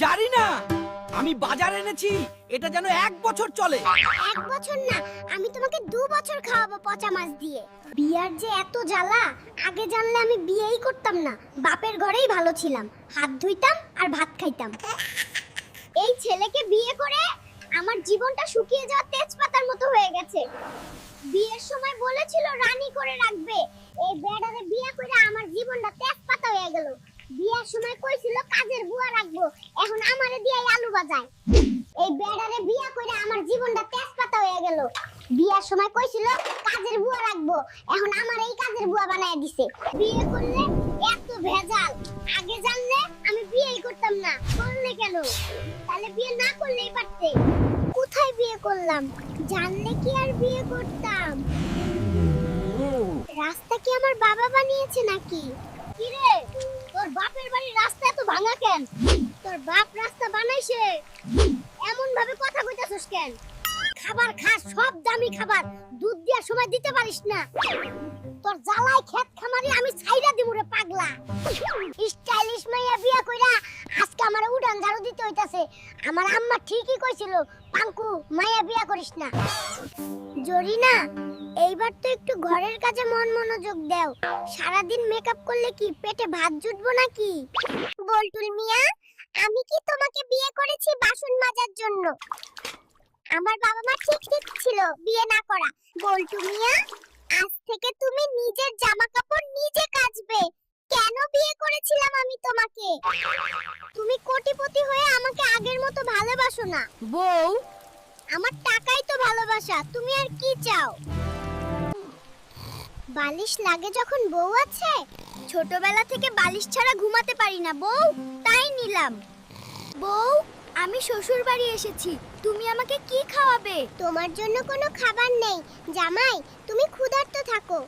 জানি না, আমি বাজার এনেছি, এটা যেন 1 বছর চলে। 1 বছর না, আমি তোমাকে 2 বছর খাওয়াবো পচা মাছ দিয়ে। বিয়ার যে এত জ্বালা, আগে জানলে আমি বিয়েই করতাম না, বাপের ঘরেই ভালো ছিলাম, হাত ধুইতাম আর ভাত খাইতাম। এই ছেলেকে বিয়ে করে আমার জীবনটা শুকিয়ে যাওয়া তেজপাতার মতো হয়ে গেছে। বিয়ের সময় বলেছিল রানী করে রাখবে, এই বেডারে বিয়ে করে আমার জীবনটা তেজপাতা হয়ে গেল। বিয়ের সময় কইছিল কাজের বুয়া রাখবো, এখন আমারে দিয়ে আলু বাজায়। এই বেডারে বিয়ে করে আমার জীবনটা তেজপাতা হয়ে গেল। বিয়ের সময় কইছিল কাজের বুয়া রাখবো, এখন আমার এই কাজের বুয়া বানায় দিছে। বিয়ে করলে এত ভেজাল, আগে জানলে আমি বিয়েই করতাম না। করলে কেন? তাহলে বিয়ে না করলেই পারতে। কোথায় বিয়ে করলাম? জানলে কি আর বিয়ে করতাম? রাস্তা কি আমার বাবা বানিয়েছে নাকি? কি রে, তোর বাপের বাড়ির রাস্তা এত ভাঙা কেন? তোর বাপ রাস্তা বানাইছে, এমন ভাবে কথা কইতাছস কেন? খাবার খাস, সব দামি খাবার, দুধ দিয়া সময় দিতে পারিস না। তোর জ্বালায় ক্ষেত খামারি আমি ছাইরা দিমু রে পাগলা। স্টাইলিশ মাইয়া বিয়া কইরা আজকে আমারে উড়ান ঝাড়ু দিতে হইতাছে। আমার আম্মা ঠিকই কইছিল, পাঙ্কু মাইয়া বিয়া করিস না। জরিনা, এইবার তো একটু ঘরের কাজে মনোযোগ দাও। সারাদিন মেকআপ করলে কি পেটে ভাত জুটবো নাকি? বল্টুল মিয়া, আমি কি তোমাকে বিয়ে করেছি বাসন মাজার জন্য? আমার বাবা মা ঠিক ছিল বিয়ে না করা। বল্টু মিয়া, আজ থেকে তুমি নিজের জামা কাপড় নিজে কাচবে। কেন বিয়ে করেছিলাম আমি তোমাকে? তুমি কোটিপতি হয়ে আমাকে আগের মতো ভালোবাসো না। বউ, আমার টাকাই তো ভালোবাসা, তুমি আর কি চাও? বালিশ লাগে যখন বউ আছে। ছোটবেলা থেকে বালিশ ছাড়া ঘুমাতে পারি না বউ, তাই নিলাম। বউ, আমি শ্বশুর বাড়ি এসেছি, তুমি আমাকে কি খাওয়াবে? তোমার জন্য কোনো খাবার নেই জামাই, তুমি ক্ষুধার্ত থাকো।